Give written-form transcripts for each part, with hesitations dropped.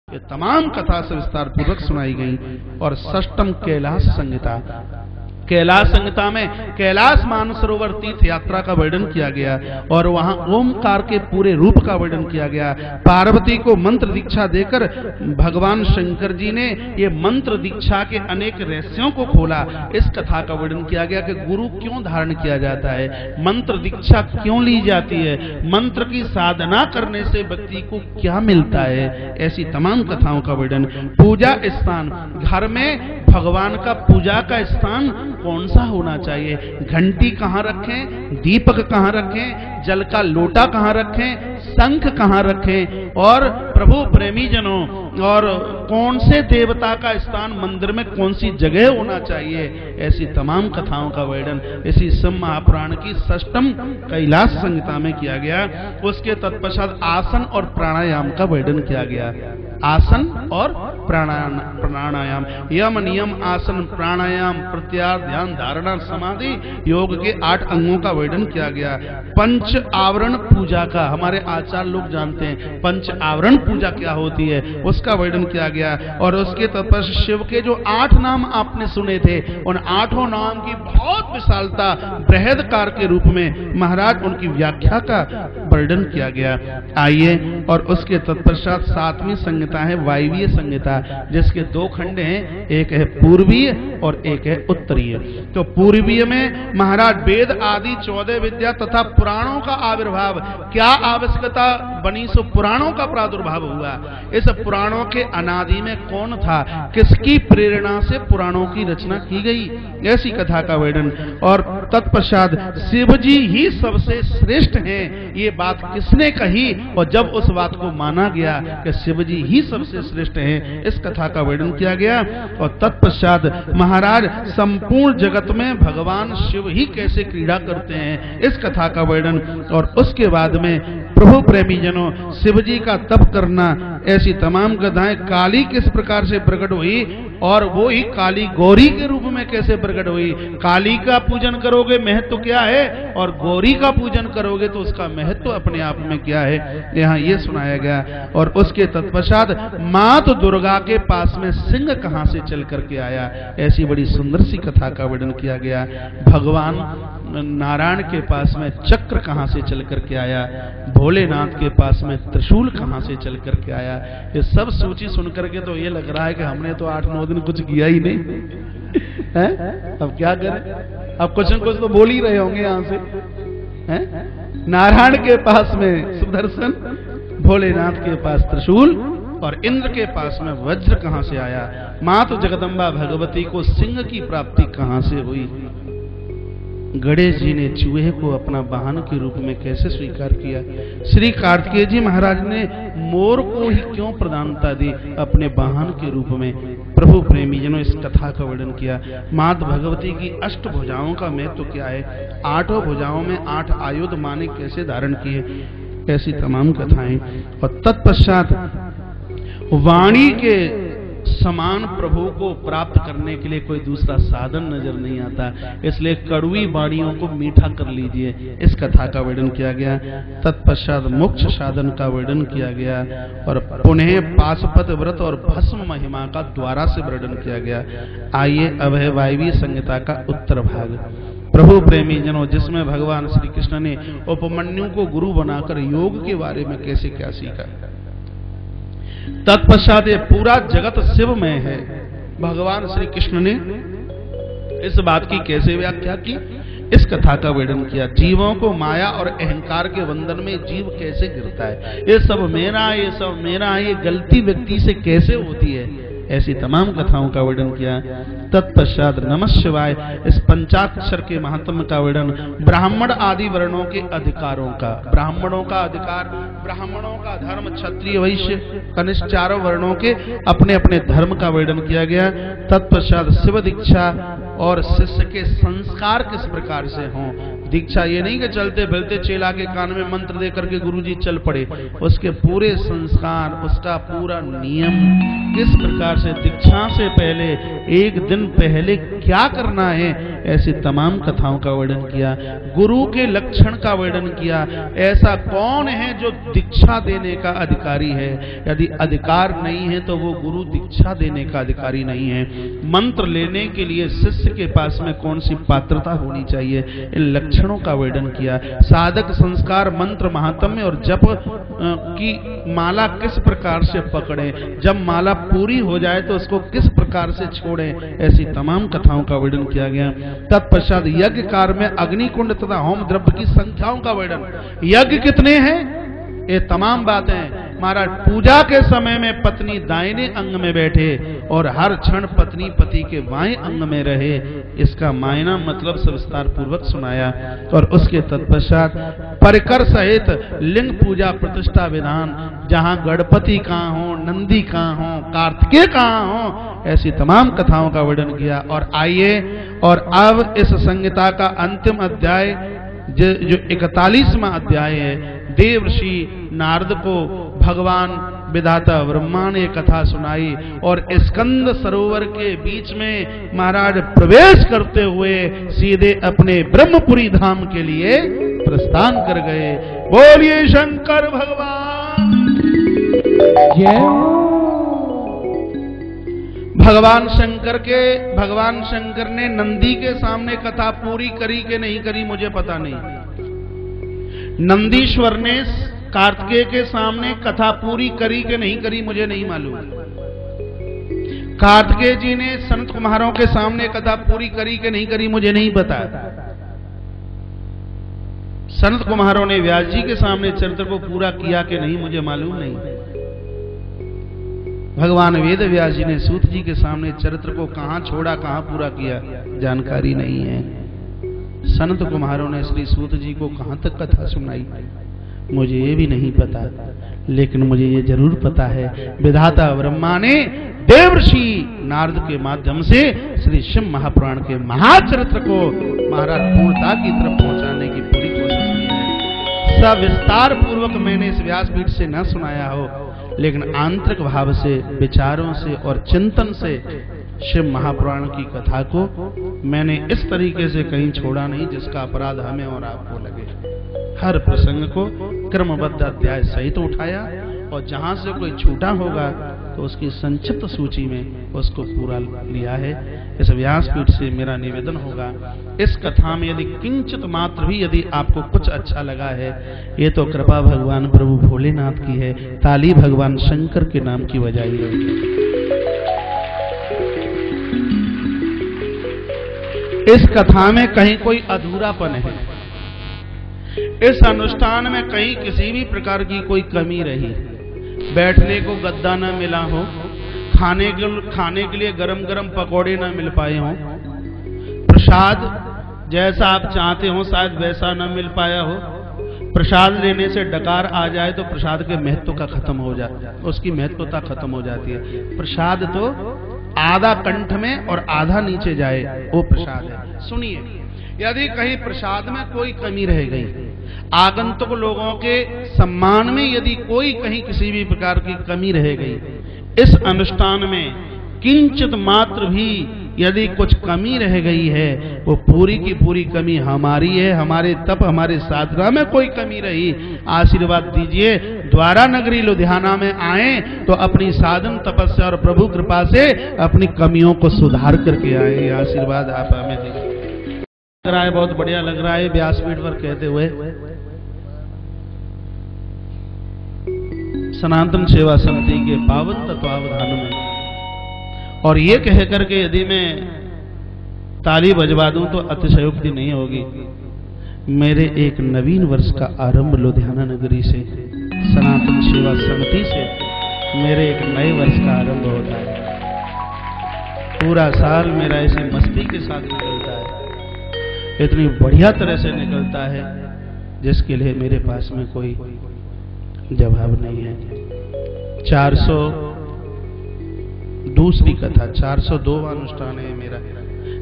ये तमाम कथा से विस्तार पूर्वक सुनाई गई। और षष्ठम कैलाश संहिता, कैलाश संहिता में कैलाश मानसरोवर तीर्थ यात्रा का वर्णन किया गया और वहां ओमकार के पूरे रूप का वर्णन किया गया। पार्वती को मंत्र दीक्षा देकर भगवान शंकर जी ने ये मंत्र दीक्षा के अनेक रहस्यों को खोला। इस कथा का वर्णन किया गया कि गुरु क्यों धारण किया जाता है, मंत्र दीक्षा क्यों ली जाती है, मंत्र की साधना करने से व्यक्ति को क्या मिलता है, ऐसी तमाम कथाओं का वर्णन। पूजा स्थान, घर में भगवान का पूजा का स्थान कौन सा होना चाहिए, घंटी कहाँ रखें, दीपक कहाँ रखें, जल का लोटा कहाँ रखें, शंख कहाँ रखें, और प्रभु प्रेमी जनों और कौन से देवता का स्थान मंदिर में कौन सी जगह होना चाहिए, ऐसी तमाम कथाओं का वर्णन इसी शिव महापुराण की षष्ठम कैलाश संहिता में किया गया। उसके तत्पश्चात आसन और प्राणायाम का वर्णन किया गया। आसन और प्राणायाम, यम नियम आसन प्राणायाम प्रत्याहार ध्यान धारणा समाधि योग के 8 अंगों का वर्णन किया गया। पंच आवरण पूजा का, हमारे आचार्य लोग जानते हैं पंच आवरण पूजा क्या होती है, उसका वर्णन किया गया। और उसके तत्पश्चात शिव के जो 8 नाम आपने सुने थे, उन 8 नाम की बहुत विशालता बृहदकार के रूप में महाराज उनकी व्याख्या का वर्णन किया गया। आइए, और उसके तत्पश्चात 7वीं संहिता है वायवीय संहिता, जिसके 2 खंड हैं, एक है पूर्वीय और एक है उत्तरीय। तो पूर्वीय में महाराज वेद आदि 14 विद्या तथा पुराणों का आविर्भाव, क्या आवश्यकता बनी सो पुराणों का प्रादुर्भाव हुआ, इस पुराणों के अनादि में कौन था, किसकी प्रेरणा से पुराणों की रचना की गई, ऐसी कथा का वर्णन। और तत्पश्चात शिव जी ही सबसे श्रेष्ठ हैं, ये बात किसने कही, और जब उस बात को माना गया कि शिव जी ही सबसे श्रेष्ठ हैं, इस कथा का वर्णन किया गया। और तत्पश्चात महाराज संपूर्ण जगत में भगवान शिव ही कैसे क्रीड़ा करते हैं, इस कथा का वर्णन। और उसके बाद में प्रभु प्रेमी जनों शिव जी का तप करना, ऐसी तमाम कथाएं, काली किस प्रकार से प्रकट हुई और वो ही काली गौरी के रूप में कैसे प्रकट हुई, काली का पूजन करोगे महत्व क्या है और गौरी का पूजन करोगे तो उसका महत्व अपने आप में क्या है, यहाँ ये सुनाया गया। और उसके तत्पश्चात मात दुर्गा के पास में सिंह कहाँ से चल करके आया, ऐसी बड़ी सुंदर सी कथा का वर्णन किया गया। भगवान नारायण के पास में चक्र कहाँ से चल करके आया, भोलेनाथ के पास में त्रिशूल कहाँ से चल करके आया, ये सब सूची सुन करके तो ये लग रहा है कि हमने तो 8-9 दिन कुछ किया ही नहीं है? अब क्या करें, अब कुछ न कुछ तो बोल ही रहे होंगे यहाँ से है? नारायण के पास में सुदर्शन, भोलेनाथ के पास त्रिशूल और इंद्र के पास में वज्र कहाँ से आया, माता जगदम्बा भगवती को सिंह की प्राप्ति कहाँ से हुई, गणेश जी ने चूहे को अपना वाहन के रूप में कैसे स्वीकार किया, श्री कार्तिकेय जी महाराज ने मोर को ही क्यों प्रधानता दी अपने वाहन के रूप में, प्रभु प्रेमी जनों इस कथा का वर्णन किया। माता भगवती की 8 भुजाओं का महत्व क्या है, 8 भुजाओं में 8 आयुध माने कैसे धारण किए, ऐसी तमाम कथाएं। और तत्पश्चात वाणी के समान प्रभु को प्राप्त करने के लिए कोई दूसरा साधन नजर नहीं आता, इसलिए कड़वी वाणियों को मीठा कर लीजिए, इस कथा का वर्णन किया गया। तत्पश्चात मोक्ष साधन का वर्णन किया गया और पुनः पाशुपत व्रत और भस्म महिमा का द्वारा से वर्णन किया गया। आइए अब है वायवीय संहिता का उत्तर भाग, प्रभु प्रेमी जनों, जिसमें भगवान श्री कृष्ण ने उपमन्यु को गुरु बनाकर योग के बारे में कैसे क्या सीखा। तत्पश्चात ये पूरा जगत शिवमय है, भगवान श्री कृष्ण ने इस बात की कैसे व्याख्या की, इस कथा का वर्णन किया। जीवों को माया और अहंकार के बंधन में जीव कैसे गिरता है, ये सब मेरा, ये सब मेरा, ये गलती व्यक्ति से कैसे होती है, ऐसी तमाम कथाओं का वर्णन किया। तत्पश्चात नमः शिवाय इस पंचाक्षर के महात्म्य का वर्णन, ब्राह्मण आदि वर्णों के अधिकारों का, ब्राह्मणों का अधिकार, ब्राह्मणों का धर्म, क्षत्रिय वैश्य कनिष्ठ 4 वर्णों के अपने अपने धर्म का वर्णन किया गया। तत्पश्चात शिव दीक्षा और शिष्य के संस्कार किस प्रकार से हों, दीक्षा ये नहीं कि चलते फिरते चेला के कान में मंत्र दे करके गुरुजी चल पड़े, उसके पूरे संस्कार, उसका पूरा नियम किस प्रकार से दीक्षा से पहले एक दिन पहले क्या करना है, ऐसी तमाम कथाओं का वर्णन किया। गुरु के लक्षण का वर्णन किया। ऐसा कौन है जो दीक्षा देने का अधिकारी है? यदि अधिकार नहीं है तो वो गुरु दीक्षा देने का अधिकारी नहीं है। मंत्र लेने के लिए शिष्य के पास में कौन सी पात्रता होनी चाहिए, इन लक्षणों का वर्णन किया। साधक संस्कार, मंत्र महात्म्य और जप की माला किस प्रकार से पकड़े, जब माला पूरी हो जाए तो उसको किस प्रकार से छोड़े, ऐसी तमाम कथाओं का वर्णन किया गया। तत्पश्चात यज्ञ कार्य में अग्निकुंड तथा होम द्रव्य की संख्याओं का वर्णन। यज्ञ कितने हैं, ये तमाम बातें। महाराज पूजा के समय में पत्नी दाहिने अंग में बैठे और हर क्षण पत्नी पति के बाएं अंग में रहे, इसका मायना मतलब विस्तार पूर्वक सुनाया। और उसके तत्पश्चात परिकर सहित लिंग पूजा प्रतिष्ठा विधान, जहां गणपति कहाँ हो, नंदी कहाँ हो, कार्तिकेय कहाँ हो, ऐसी तमाम कथाओं का वर्णन किया। और आइए और अब इस संहिता का अंतिम अध्याय जो 41वां अध्याय है, देव ऋषि नारद को भगवान विधाता ब्रह्मा ने कथा सुनाई और स्कंद सरोवर के बीच में महाराज प्रवेश करते हुए सीधे अपने ब्रह्मपुरी धाम के लिए प्रस्थान कर गए। बोलिए शंकर भगवान जय। भगवान शंकर ने नंदी के सामने कथा पूरी करी कि नहीं करी मुझे पता नहीं। नंदीश्वर ने कार्तिकेय के सामने कथा पूरी करी कि नहीं करी मुझे नहीं मालूम। कार्तिकेय जी ने संत कुमारों के सामने कथा पूरी करी कि नहीं करी मुझे नहीं पता। संत कुमारों ने व्यास जी के सामने चरित्र को पूरा किया कि नहीं मुझे मालूम नहीं। भगवान वेद व्यास जी ने सूत जी के सामने चरित्र को कहां छोड़ा, कहां पूरा किया, जानकारी नहीं है। संत कुमारों ने श्री सूत जी को कहां तक कथा सुनाई मुझे ये भी नहीं पता, लेकिन मुझे ये जरूर पता है विधाता ब्रह्मा ने देवर्षि नारद के माध्यम से श्री शिव महापुराण के महाचरित्र को महाराज पूर्णता की तरफ पहुंचाने की पूरी कोशिश की है। सविस्तार पूर्वक मैंने इस व्यासपीठ से न सुनाया हो, लेकिन आंतरिक भाव से, विचारों से और चिंतन से शिव महापुराण की कथा को मैंने इस तरीके से कहीं छोड़ा नहीं जिसका अपराध हमें और आपको लगे। हर प्रसंग को क्रमबद्ध अध्याय सहित उठाया और जहां से कोई छूटा होगा तो उसकी संक्षिप्त सूची में उसको पूरा लिया है। इस व्यासपीठ से मेरा निवेदन होगा, इस कथा में यदि किंचित मात्र भी यदि आपको कुछ अच्छा लगा है, ये तो कृपा भगवान प्रभु भोलेनाथ की है। ताली भगवान शंकर के नाम की बजाई है। इस कथा में कहीं कोई अधूरापन है, इस अनुष्ठान में कहीं किसी भी प्रकार की कोई कमी रही, बैठने को गद्दा न मिला हो, खाने के लिए गरम गरम पकौड़े न मिल पाए हों, प्रसाद जैसा आप चाहते हो शायद वैसा न मिल पाया हो, प्रसाद लेने से डकार आ जाए तो प्रसाद के महत्व का खत्म हो जाता है, उसकी महत्वता खत्म हो जाती है। प्रसाद तो आधा कंठ में और आधा नीचे जाए वो प्रसाद है। सुनिए, यदि कहीं प्रसाद में कोई कमी रह गई, आगंतुक लोगों के सम्मान में यदि कोई कहीं किसी भी प्रकार की कमी रह गई, इस अनुष्ठान में किंचित मात्र भी यदि कुछ कमी रह गई है, वो पूरी की पूरी कमी हमारी है। हमारे तप, हमारे साधना में कोई कमी रही, आशीर्वाद दीजिए। द्वारा नगरी लुधियाना में आए तो अपनी साधन, तपस्या और प्रभु कृपा से अपनी कमियों को सुधार करके आए। आशीर्वाद आप हमें दीजिए। लग रहा है बहुत बढ़िया लग रहा है व्यासपीठ पर कहते हुए। सनातन सेवा समिति के पावन तत्वावधान में और ये कह करके यदि मैं ताली बजवा दूं तो अतिशयोक्ति नहीं होगी। मेरे एक नवीन वर्ष का आरंभ लुधियाना नगरी से, सनातन सेवा समिति से मेरे एक नए वर्ष का आरंभ होता है। पूरा साल मेरा ऐसी मस्ती के साथ निकलता है, इतनी बढ़िया तरह से निकलता है जिसके लिए मेरे पास में कोई जवाब नहीं है। 400 दूसरी कथा 402वां अनुष्ठान है मेरा,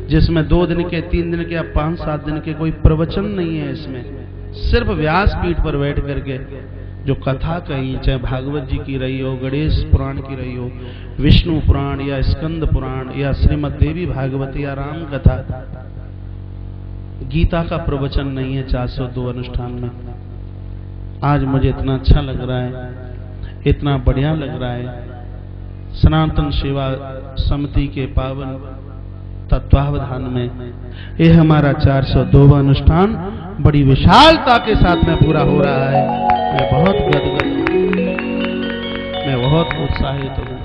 जिसमें 2 दिन के, 3 दिन के या 5-7 दिन के कोई प्रवचन नहीं है। इसमें सिर्फ व्यासपीठ पर बैठ करके जो कथा कही, चाहे भागवत जी की रही हो, गणेश पुराण की रही हो, विष्णु पुराण या स्कंद पुराण या श्रीमद् देवी भागवत या राम कथा, गीता का प्रवचन नहीं है 402 अनुष्ठान में। आज मुझे इतना अच्छा लग रहा है, इतना बढ़िया लग रहा है। सनातन सेवा समिति के पावन तत्वावधान में ये हमारा 402वां अनुष्ठान बड़ी विशालता के साथ में पूरा हो रहा है। मैं बहुत गदगद हूं, मैं बहुत उत्साहित हूं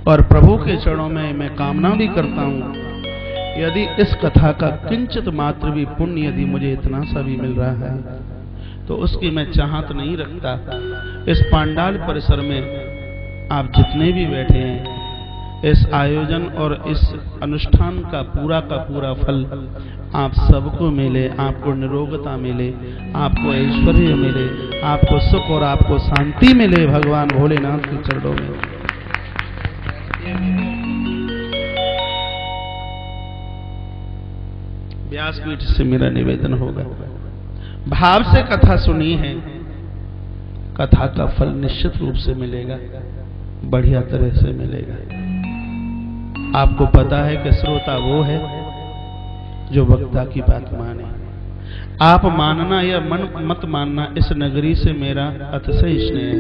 और प्रभु के चरणों में मैं कामना भी करता हूं, यदि इस कथा का किंचित मात्र भी पुण्य यदि मुझे इतना सा भी मिल रहा है तो उसकी मैं चाहत नहीं रखता। इस पांडाल परिसर में आप जितने भी बैठे हैं, इस आयोजन और इस अनुष्ठान का पूरा फल आप सबको मिले, आपको निरोगता मिले, आपको ऐश्वर्य मिले, आपको सुख और आपको शांति मिले भगवान भोलेनाथ के चरणों में। व्यासपीठ से मेरा निवेदन होगा, भाव से कथा सुनी है, कथा का फल निश्चित रूप से मिलेगा, बढ़िया तरह से मिलेगा। आपको पता है कि श्रोता वो है जो वक्ता की बात माने। आप मानना या मत मानना, इस नगरी से मेरा अतिशय स्नेह है।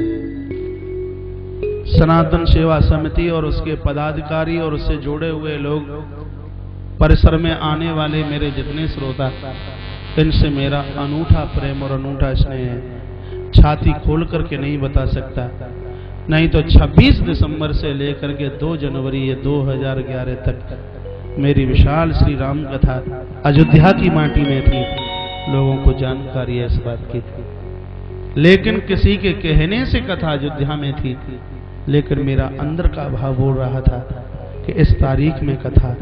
सनातन सेवा समिति और उसके पदाधिकारी और उससे जुड़े हुए लोग, परिसर में आने वाले मेरे जितने श्रोता, इनसे मेरा अनूठा प्रेम और अनूठा स्नेह है। छाती खोल करके नहीं बता सकता, नहीं तो 26 दिसंबर से लेकर के 2 जनवरी 2011 तक मेरी विशाल श्री राम कथा अयोध्या की माटी में थी। लोगों को जानकारी है इस बात की, लेकिन किसी के कहने से कथा अयोध्या में थी, लेकिन मेरा अंदर का भाव बोल रहा था कि इस तारीख में कथा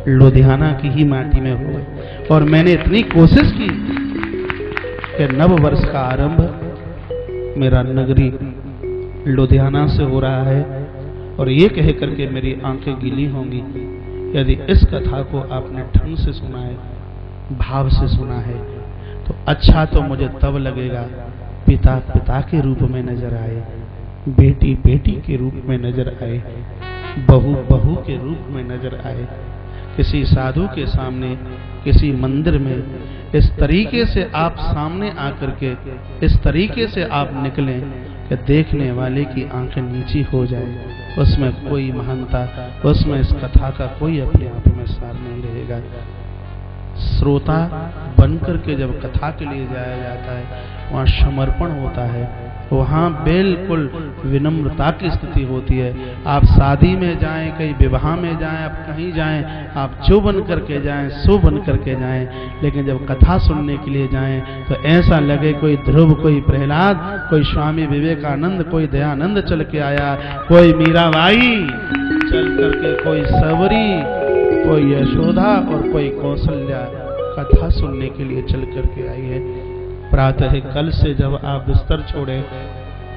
लुधियाना की ही माटी में हो। और मैंने इतनी कोशिश की कि नव वर्ष का आरंभ मेरा नगरी लुधियाना से हो रहा है, और ये कह करके मेरी आंखें गीली होंगी यदि इस कथा को आपने ढंग से सुना है, भाव से सुना है, तो अच्छा तो मुझे तब लगेगा पिता पिता के रूप में नजर आए, बेटी बेटी के रूप में नजर आए, बहू बहू के रूप में नजर आए। किसी साधु के सामने, किसी मंदिर में इस तरीके से आप सामने आकर के इस तरीके से आप निकलें कि देखने वाले की आंखें नीची हो जाए, उसमें कोई महानता, उसमें इस कथा का कोई अपने आप में सार नहीं रहेगा। श्रोता बनकर के जब कथा के लिए जाया जाता है, वहाँ समर्पण होता है, वहाँ बिल्कुल विनम्रता की स्थिति होती है। आप शादी में जाएं, कहीं विवाह में जाएं, आप कहीं जाएं, आप जो बन करके जाएं, सो बन करके जाएं, लेकिन जब कथा सुनने के लिए जाएं तो ऐसा लगे कोई ध्रुव, कोई प्रहलाद, कोई स्वामी विवेकानंद, कोई दयानंद चल के आया, कोई मीराबाई चल करके, कोई सबरी, कोई यशोदा और कोई कौशल्या कथा सुनने के लिए चल करके आई है। प्रातः कल से जब आप बिस्तर छोड़े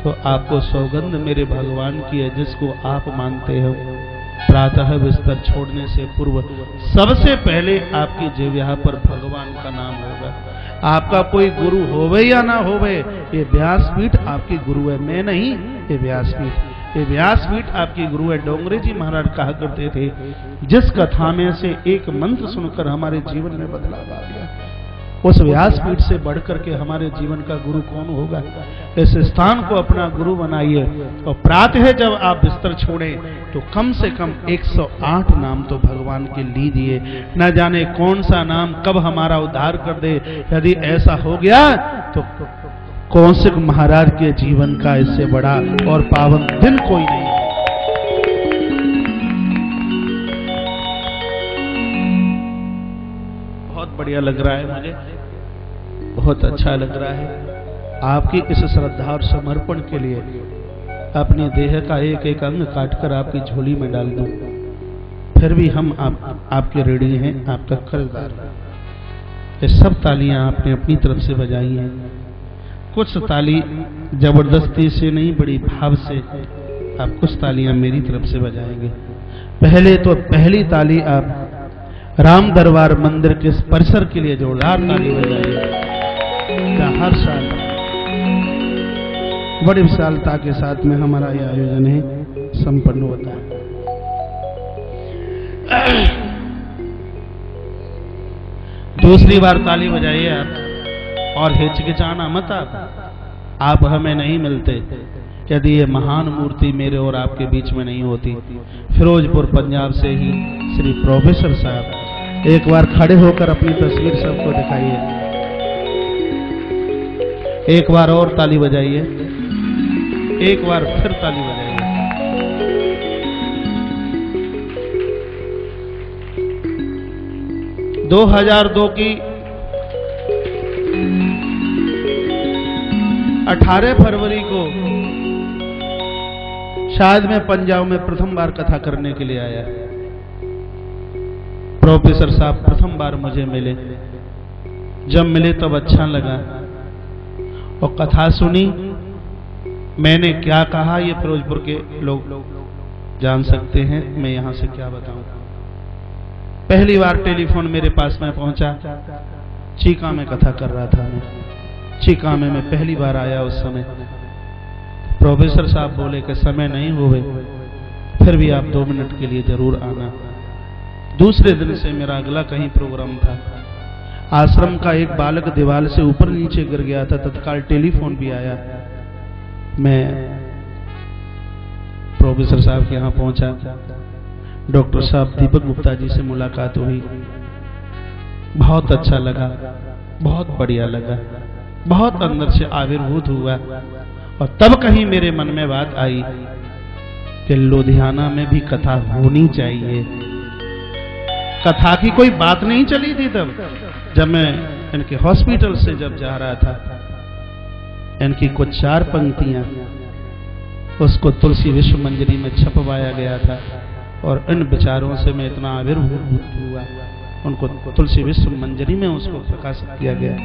तो आपको सौगंध मेरे भगवान की है, जिसको आप मानते हो। प्रातः बिस्तर छोड़ने से पूर्व सबसे पहले आपकी जिह्वा पर भगवान का नाम होगा। आपका कोई गुरु होवे या ना होवे, ये व्यासपीठ आपकी गुरु है, मैं नहीं। ये व्यासपीठ आपकी गुरु है। डोंगरे जी महाराज कहा करते थे, जिस कथा में से एक मंत्र सुनकर हमारे जीवन में बदलाव आ गया, उस व्यासपीठ से बढ़कर के हमारे जीवन का गुरु कौन होगा। इस स्थान को अपना गुरु बनाइए, और प्रातः जब आप बिस्तर छोड़ें तो कम से कम 108 नाम तो भगवान के लीजिए। न जाने कौन सा नाम कब हमारा उद्धार कर दे। यदि ऐसा हो गया तो कौशिक महाराज के जीवन का इससे बड़ा और पावन दिन कोई नहीं। बहुत बढ़िया लग रहा है, मुझे बहुत अच्छा लग रहा है। आपकी इस श्रद्धा और समर्पण के लिए अपने देह का एक एक अंग काटकर आपकी झोली में डाल दूं, फिर भी हम आपके ऋणी हैं, आपका कर्जदार हैं। ये सब तालियां आपने अपनी तरफ से बजाई हैं। कुछ ताली जबरदस्ती से नहीं, बड़ी भाव से आप कुछ तालियां मेरी तरफ से बजाएंगे। पहले तो पहली ताली आप राम दरबार मंदिर के परिसर के लिए जोरदार ताली बजाइए। हर साल बड़ी विशालता के साथ में हमारा यह आयोजन है संपन्न होता है। दूसरी बार ताली बजाइए आप और हिचकिचाना मत आप हमें नहीं मिलते यदि ये महान मूर्ति मेरे और आपके बीच में नहीं होती। फिरोजपुर पंजाब से ही श्री प्रोफेसर साहब, एक बार खड़े होकर अपनी तस्वीर सबको दिखाइए। एक बार और ताली बजाइए, एक बार फिर ताली बजाइए। 2002 की 18 फरवरी को शायद मैं पंजाब में प्रथम बार कथा करने के लिए आया। प्रोफेसर साहब प्रथम बार मुझे मिले। जब मिले तब अच्छा लगा और कथा सुनी। मैंने क्या कहा ये फिरोजपुर के लोग जान सकते हैं, मैं यहां से क्या बताऊं। पहली बार टेलीफोन मेरे पास में पहुंचा, चीका में कथा कर रहा था मैं। चीका में मैं पहली बार आया। उस समय प्रोफेसर साहब बोले कि समय नहीं हुए, फिर भी आप 2 मिनट के लिए जरूर आना। दूसरे दिन से मेरा अगला कहीं प्रोग्राम था। आश्रम का एक बालक दीवार से ऊपर नीचे गिर गया था, तत्काल टेलीफोन भी आया। मैं प्रोफेसर साहब के यहाँ पहुंचा। डॉक्टर साहब दीपक गुप्ता जी से मुलाकात हुई। बहुत अच्छा लगा, बहुत बढ़िया लगा, बहुत अंदर से आविर्भूत हुआ। और तब कहीं मेरे मन में बात आई कि लुधियाना में भी कथा होनी चाहिए। कथा की कोई बात नहीं चली थी तब, जब मैं इनके हॉस्पिटल से जब जा रहा था। इनकी कुछ 4 पंक्तियां उसको तुलसी विश्व मंजरी में छपवाया गया था और इन विचारों से मैं इतना आविर्भूत हुआ, उनको तुलसी विश्व मंजरी में उसको प्रकाशित किया गया।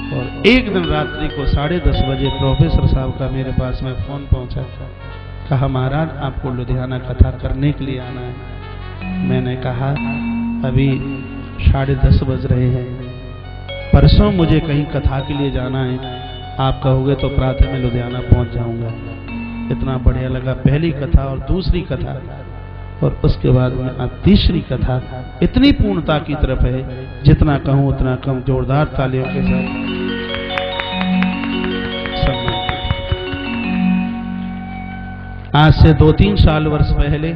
और एक दिन रात्रि को 10:30 बजे प्रोफेसर साहब का मेरे पास में फोन पहुंचा। कहा महाराज आपको लुधियाना कथा करने के लिए आना है। मैंने कहा अभी 10:30 बज रहे हैं, परसों मुझे कहीं कथा के लिए जाना है, आप कहोगे तो प्रातः में लुधियाना पहुंच जाऊंगा। इतना बढ़िया लगा। पहली कथा और दूसरी कथा और उसके बाद में अब तीसरी कथा इतनी पूर्णता की तरफ है, जितना कहूं उतना कम। जोरदार तालियों के साथ आज से 2-3 साल वर्ष पहले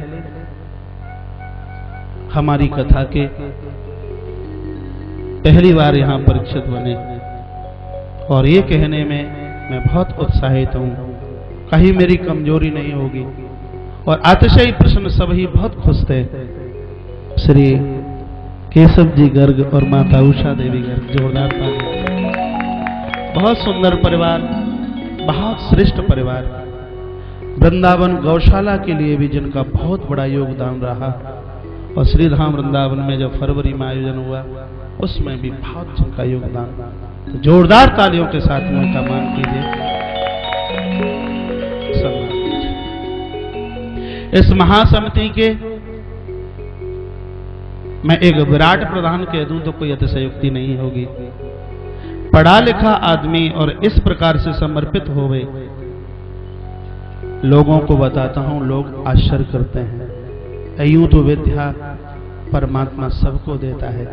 हमारी कथा के पहली बार यहां परीक्षित बने और ये कहने में मैं बहुत उत्साहित हूं, कहीं मेरी कमजोरी नहीं होगी। और अतिशय प्रसन्न सभी बहुत खुश थे। श्री केशव जी गर्ग और माता उषा देवी गर्ग, जोरदार ताली। बहुत सुंदर परिवार, बहुत श्रेष्ठ परिवार। वृंदावन गौशाला के लिए भी जिनका बहुत बड़ा योगदान रहा और श्रीधाम वृंदावन में जब फरवरी में आयोजन हुआ उसमें भी बहुत जिनका योगदान। तो जोरदार तालियों के साथ में उनका मान कीजिए। इस महासमिति के मैं एक विराट प्रधान कह दूं तो कोई अतिशयोक्ति नहीं होगी। पढ़ा लिखा आदमी और इस प्रकार से समर्पित होवे, लोगों को बताता हूं लोग आश्चर्य करते हैं। यूं तो विद्या परमात्मा सबको देता है।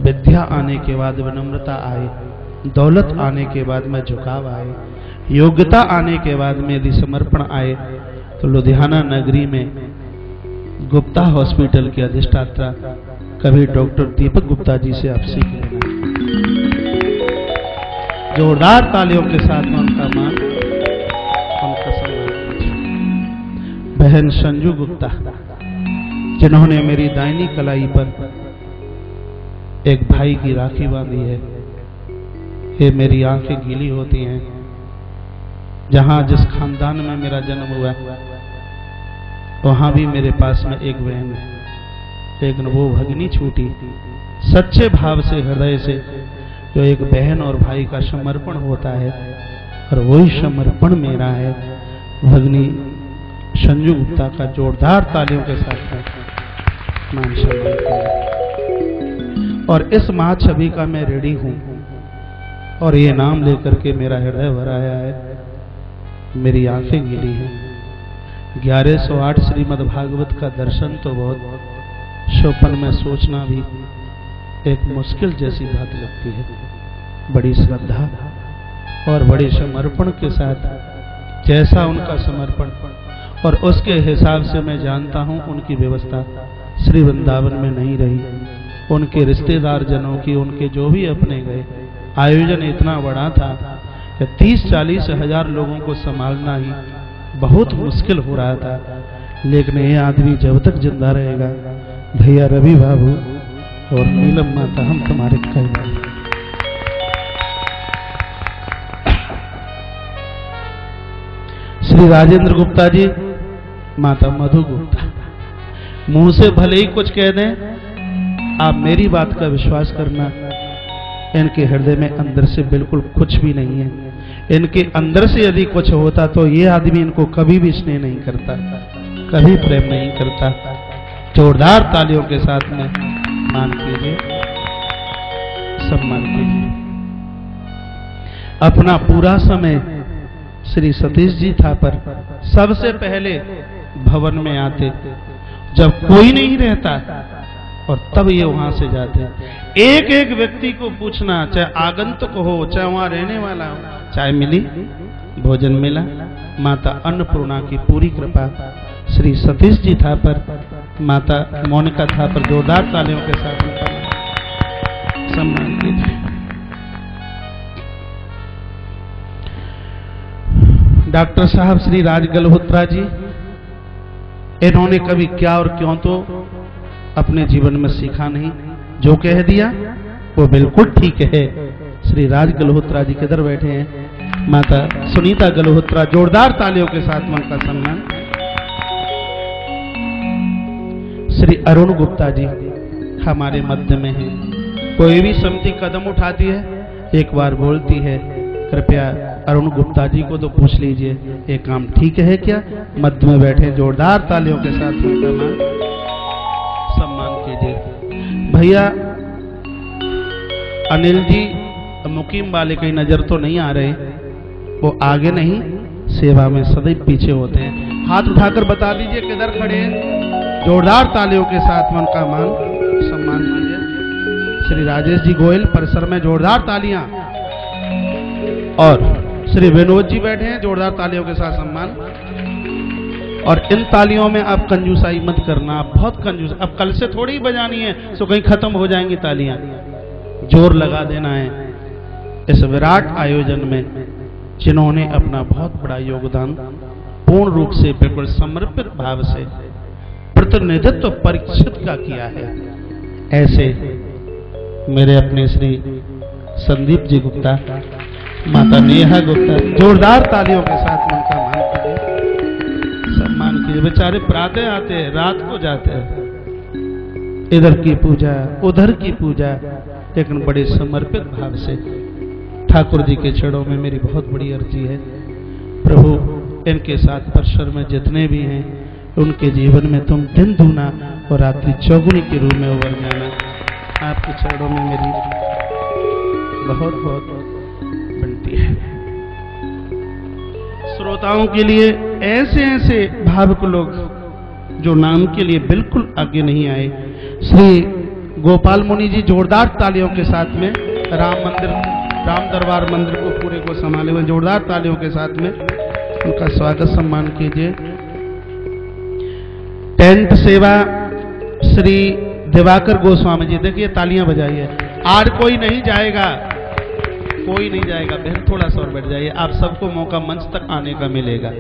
विद्या आने के बाद विनम्रता आए, दौलत आने के बाद में झुकाव आए, योग्यता आने के बाद में यदि समर्पण आए तो लुधियाना नगरी में गुप्ता हॉस्पिटल के अधिष्ठाता कभी डॉक्टर दीपक गुप्ता जी से आप सीख लेना। जोरदार तालियों के साथ में उनका मान, उनका सम्मान। बहन संजू गुप्ता जिन्होंने मेरी दाहिनी कलाई पर एक भाई की राखी बांधी है। ये मेरी आंखें गीली होती हैं। जहां जिस खानदान में मेरा जन्म हुआ वहां भी मेरे पास में एक बहन है, लेकिन वो भगनी छूटी। सच्चे भाव से, हृदय से जो एक बहन और भाई का समर्पण होता है, और वही समर्पण मेरा है भगनी संजू गुप्ता का। जोरदार तालियों के साथ मान सम्मान किया। और इस महाछवि का मैं ऋणी हूं और ये नाम लेकर के मेरा हृदय भराया है। मेरी आंखें गिरी हैं। 1108 श्रीमद् भागवत का दर्शन तो बहुत, शोपन में सोचना भी एक मुश्किल जैसी बात लगती है। बड़ी श्रद्धा और बड़े समर्पण के साथ, जैसा उनका समर्पण और उसके हिसाब से मैं जानता हूं उनकी व्यवस्था श्री वृंदावन में नहीं रही। उनके रिश्तेदार जनों की, उनके जो भी अपने गए, आयोजन इतना बड़ा था कि 30-40 हजार लोगों को संभालना ही बहुत मुश्किल हो रहा था। लेकिन ये आदमी जब तक जिंदा रहेगा, भैया रवि बाबू और नीलम माता, हम तुम्हारे कई श्री राजेंद्र गुप्ता जी, माता मधु गुप्ता, मुंह से भले ही कुछ कह दें, आप मेरी बात का विश्वास करना, इनके हृदय में अंदर से बिल्कुल कुछ भी नहीं है। इनके अंदर से यदि कुछ होता तो ये आदमी इनको कभी भी स्नेह नहीं करता, कभी प्रेम नहीं करता। जोरदार तालियों के साथ में मान कीजिए, सम्मान कीजिए। अपना पूरा समय श्री सतीश जी था पर सबसे पहले भवन में आते जब कोई नहीं रहता, और तब ये वहां से जाते। एक एक व्यक्ति को पूछना, चाहे आगंतुक हो, चाहे वहां रहने वाला हो, चाय मिली, भोजन मिला। माता अन्नपूर्णा की पूरी कृपा श्री सतीश जी था पर, माता मोनिका था पर। जोरदार तालियों के साथ उनका सम्मान कीजिए। डॉक्टर साहब श्री राज गलहोत्रा जी, इन्होंने कभी क्या और क्यों तो अपने जीवन में सीखा नहीं। जो कह दिया वो बिल्कुल ठीक है। श्री राज गलहोत्रा जी किधर बैठे हैं? माता सुनीता गलहोत्रा, जोरदार तालियों के साथ उनका सम्मान। श्री अरुण गुप्ता जी हमारे मध्य में हैं। कोई भी समिति कदम उठाती है, एक बार बोलती है, कृपया अरुण गुप्ता जी को तो पूछ लीजिए ये काम ठीक है क्या। मध्य में बैठे, जोरदार तालियों के साथ उनका सम्मान कीजिए। भैया अनिल जी मुकीम वाले कहीं नजर तो नहीं आ रहे, वो आगे नहीं, सेवा में सदैव पीछे होते हैं। हाथ उठाकर बता दीजिए किधर खड़े हैं। जोरदार तालियों के साथ में उनका मान सम्मान कीजिए। श्री राजेश जी गोयल परिसर में जोरदार तालियां, और श्री विनोद जी बैठे हैं, जोरदार तालियों के साथ सम्मान। और इन तालियों में आप कंजूसाई मत करना, आप बहुत कंजूस, अब कल से थोड़ी बजानी है तो कहीं खत्म हो जाएंगी तालियां। जोर लगा देना है इस विराट आयोजन में, जिन्होंने अपना बहुत बड़ा योगदान पूर्ण रूप से, बिल्कुल समर्पित भाव से प्रतिनिधित्व परीक्षित का किया है। ऐसे मेरे अपने श्री संदीप जी गुप्ता, माता नेहा गुप्ता, जोरदार तालियों के साथ उनका मान कीजिए, सम्मान कीजिए। बेचारे प्रातः आते हैं, रात को जाते हैं, इधर की पूजा उधर की पूजा, लेकिन बड़े समर्पित भाव से। ठाकुर जी के चरणों में मेरी बहुत बड़ी अर्जी है, प्रभु इनके साथ परिसर में जितने भी हैं, उनके जीवन में तुम दिन दूना और रात्रि चौगुनी के रूप में उभर जाना। आपके चरणों में मेरी बहुत बहुत बनती है। श्रोताओं के लिए ऐसे ऐसे भावुक लोग जो नाम के लिए बिल्कुल आगे नहीं आए, श्री गोपाल मुनि जी, जोरदार तालियों के साथ में राम दरबार मंदिर को पूरे को संभाले हुए, जोरदार तालियों के साथ में उनका स्वागत सम्मान कीजिए। टेंट सेवा श्री दिवाकर गोस्वामी जी, देखिए तालियां बजाइए। आज कोई नहीं जाएगा, कोई नहीं जाएगा, बहन थोड़ा सा और बैठ जाइए, आप सबको मौका मंच तक आने का मिलेगा।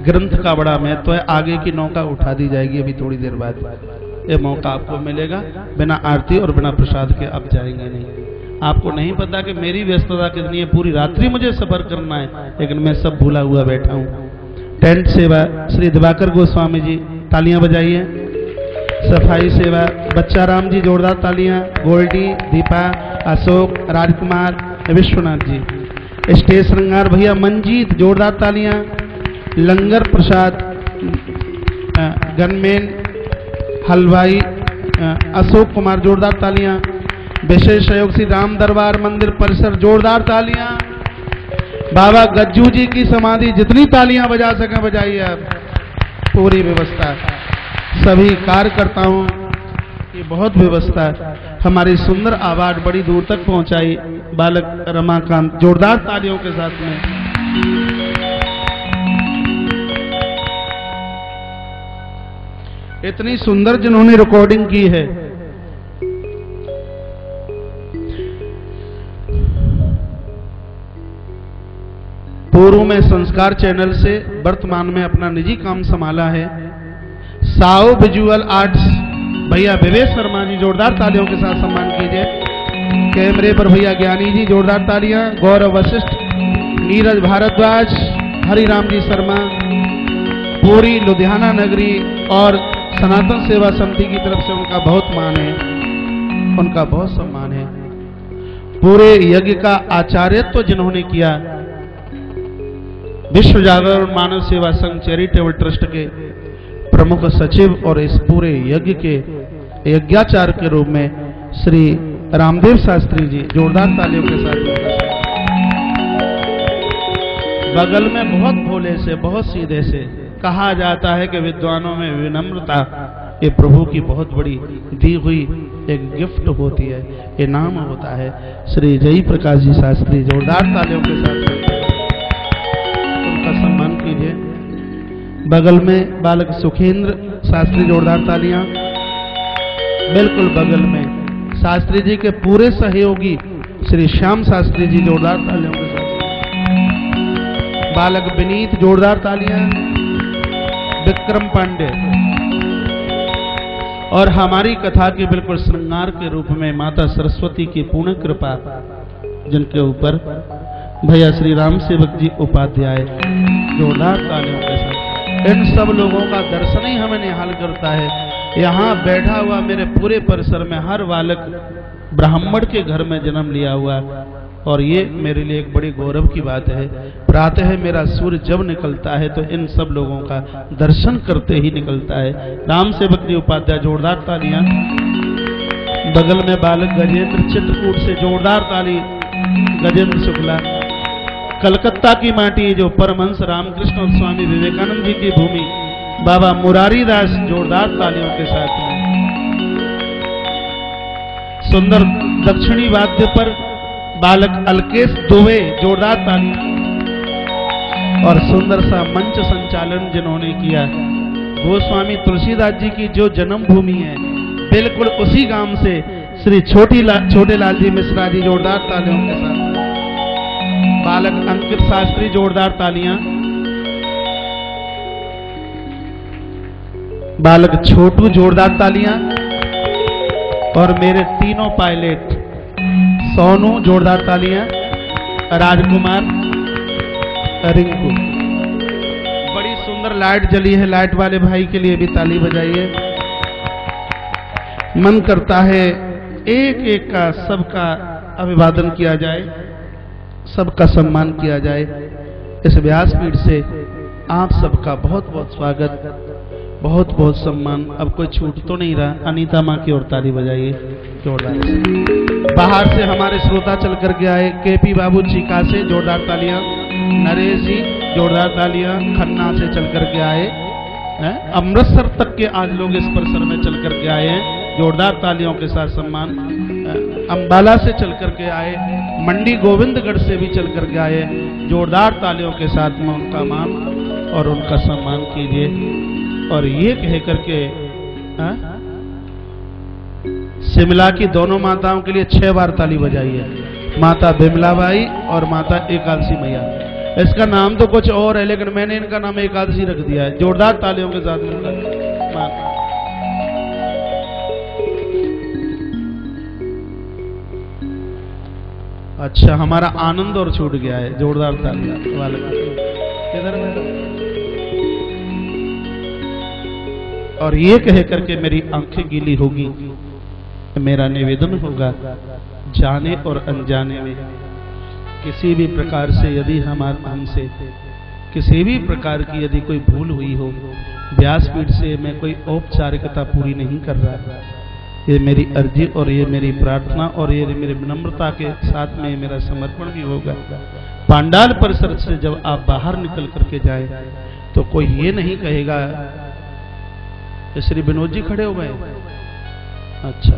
ग्रंथ का बड़ा महत्व है, आगे की नौका उठा दी जाएगी अभी थोड़ी देर बाद, ये मौका आपको मिलेगा। बिना आरती और बिना प्रसाद के आप जाएंगे नहीं। आपको नहीं पता कि मेरी व्यस्तता कितनी है, पूरी रात्रि मुझे सफर करना है, लेकिन मैं सब भूला हुआ बैठा हूँ। टेंट सेवा श्री दिवाकर गोस्वामी जी, तालियां बजाइए। सफाई सेवा बच्चा राम जी, जोरदार तालियां। गोल्डी, दीपा, अशोक, राजकुमार, विश्वनाथ जी। स्टेज श्रृंगार भैया मंजीत, जोरदार तालियां। लंगर प्रसाद गनमैन हलवाई अशोक कुमार, जोरदार तालियां। विशेष सहयोग श्री राम दरबार मंदिर परिसर, जोरदार तालियां। बाबा गज्जू जी की समाधि, जितनी तालियां बजा सकें बजाइए आप। पूरी व्यवस्था सभी कार्यकर्ताओं की बहुत व्यवस्था, हमारी सुंदर आवाज बड़ी दूर तक पहुंचाई बालक रमाकांत, जोरदार तालियों के साथ में। इतनी सुंदर जिन्होंने रिकॉर्डिंग की है। पूर्व में संस्कार चैनल से वर्तमान में अपना निजी काम संभाला है साओ विजुअल आर्ट्स भैया विवेक शर्मा जी, जोरदार तालियों के साथ सम्मान कीजिए। कैमरे पर भैया ज्ञानी जी, जोरदार तालियां। गौरव वशिष्ठ, नीरज भारद्वाज, हरिराम जी शर्मा, पूरी लुधियाना नगरी और सनातन सेवा समिति की तरफ से उनका बहुत मान है, उनका बहुत सम्मान है। पूरे यज्ञ का आचार्यत्व जिन्होंने किया, विश्व जागरण मानव सेवा संघ चैरिटेबल ट्रस्ट के प्रमुख सचिव और इस पूरे यज्ञ के यज्ञाचार्य के रूप में श्री रामदेव शास्त्री जी, जोरदार तालियों के साथ। बगल में बहुत भोले से, बहुत सीधे से, कहा जाता है कि विद्वानों में विनम्रता ये प्रभु की बहुत बड़ी दी हुई एक गिफ्ट होती है, इनाम होता है। श्री जय प्रकाश जी शास्त्री, जोरदार तालियों के साथ उनका सम्मान कीजिए। बगल में बालक सुखेंद्र शास्त्री, जोरदार तालियां। बिल्कुल बगल में शास्त्री जी के पूरे सहयोगी श्री श्याम शास्त्री जी, जोरदार तालियों के साथ। बालक विनीत, जोरदार तालियां। विक्रम पांडे और हमारी कथा के बिल्कुल श्रृंगार के रूप में माता सरस्वती की पूर्ण कृपा जिनके ऊपर भैया श्री राम सेवक जी उपाध्याय, जोरदार तालियों के साथ। इन सब लोगों का दर्शन ही हमें निहाल करता है। यहाँ बैठा हुआ मेरे पूरे परिसर में हर बालक ब्राह्मण के घर में जन्म लिया हुआ, और ये मेरे लिए एक बड़ी गौरव की बात है। प्रातः मेरा सूर्य जब निकलता है तो इन सब लोगों का दर्शन करते ही निकलता है। राम सेवक जी उपाध्याय, जोरदार तालियां। बगल में बालक गजेंद्र चित्रकूट से, जोरदार ताली। गजेंद्र शुक्ला, कलकत्ता की माटी जो परमहंस रामकृष्ण और स्वामी विवेकानंद जी की भूमि, बाबा मुरारी दास, जोरदार तालियों के साथ में। सुंदर दक्षिणी वाद्य पर बालक अलकेश दुबे, जोरदार ताली। और सुंदर सा मंच संचालन जिन्होंने किया, गोस्वामी तुलसीदास जी की जो जन्मभूमि है बिल्कुल उसी गांव से श्री छोटे लाल जी मिश्रा जी, जोरदार तालियों के साथ। बालक अंकित शास्त्री, जोरदार तालियां। बालक छोटू, जोरदार तालियां। और मेरे तीनों पायलट, सोनू, जोरदार तालियां। राजकुमार, रिंकू। बड़ी सुंदर लाइट जली है, लाइट वाले भाई के लिए भी ताली बजाइए। मन करता है एक एक का सबका अभिवादन किया जाए, सबका सम्मान किया जाए। इस व्यासपीठ से आप सबका बहुत बहुत स्वागत, बहुत बहुत सम्मान। अब कोई छूट तो नहीं रहा। अनीता माँ की ओर ताली बजाइए, जोरदार से। बाहर से हमारे श्रोता चल करके आए, केपी बाबू चीका से, जोरदार तालियां। नरेश जी, जोरदार तालियां। खन्ना से चल करके आए, अमृतसर तक के आज लोग इस परिसर में चल करके आए हैं, जोरदार तालियों के साथ सम्मान। अंबाला से चल करके आए, मंडी गोविंदगढ़ से भी चल करके आए, जोरदार तालियों के साथ में उनका मान और उनका सम्मान कीजिए। और ये कह करके शिमला की दोनों माताओं के लिए 6 बार ताली बजाइए, माता बिमलाबाई और माता एकादशी मैया। इसका नाम तो कुछ और है लेकिन मैंने इनका नाम एकादशी रख दिया है, जोरदार तालियों के साथ मान। अच्छा, हमारा आनंद और छूट गया है, जोरदार तालियां वाले। इधर और ये कह करके मेरी आंखें गीली होगी, मेरा निवेदन होगा, जाने और अनजाने में किसी भी प्रकार से यदि हमसे किसी भी प्रकार की यदि कोई भूल हुई हो, व्यासपीठ से मैं कोई औपचारिकता पूरी नहीं कर रहा। ये मेरी अर्जी और ये मेरी प्रार्थना और ये मेरी विनम्रता के साथ में मेरा समर्पण भी होगा पांडाल परिसर से जब आप बाहर निकल करके जाए तो कोई ये नहीं कहेगा कि श्री विनोद जी खड़े हो गए। अच्छा,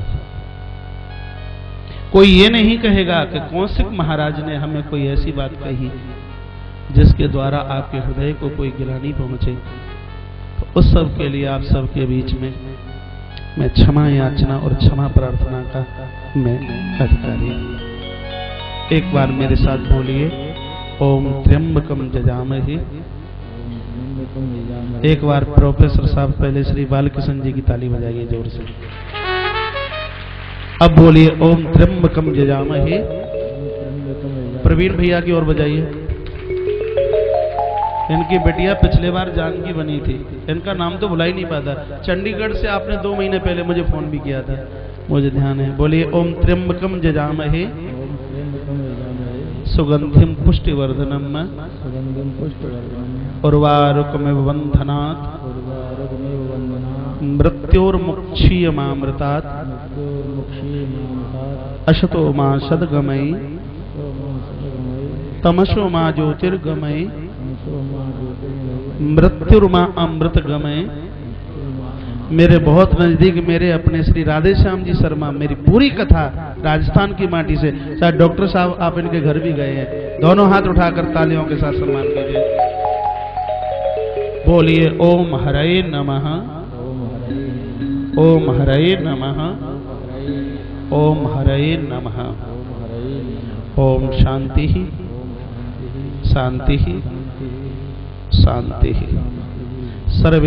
कोई ये नहीं कहेगा कि कौशिक महाराज ने हमें कोई ऐसी बात कही जिसके द्वारा आपके हृदय को कोई गिलानी पहुंचे। तो उस सब के लिए आप सबके बीच में मैं क्षमा याचना और क्षमा प्रार्थना का मैं अधिकारी। एक बार मेरे साथ बोलिए, ओम त्र्यंबकम जजामहे। एक बार प्रोफेसर साहब पहले श्री बालकृष्ण जी की ताली बजाइए जोर से। अब बोलिए, ओम त्र्यंबकम जजामहे। प्रवीण भैया की ओर बजाइए। इनकी बेटिया पिछले बार जानकी बनी थी, इनका नाम तो भुला ही नहीं पाता। चंडीगढ़ से आपने 2 महीने पहले मुझे फोन भी किया था, मुझे ध्यान है। बोलिए, ओम त्र्यंबकम जजामहे सुगंधिम पुष्टिवर्धनम उर्वारुकमिव बंधनात् मृत्योर्मुक्षीयमामृतात् अशतो मा सद्गमयि तमसो मा ज्योतिर्गमयि मृत्युर्मा अमृतगमय। मेरे बहुत नजदीक मेरे अपने श्री राधे श्याम जी शर्मा मेरी पूरी कथा राजस्थान की माटी से, शायद डॉक्टर साहब आप इनके घर भी गए हैं, दोनों हाथ उठाकर तालियों के साथ सम्मान कीजिए। बोलिए, ओम हरये नमः, ओम हरये नमः, ओम हरये नमः। ओम शांति शांति शांति सर्व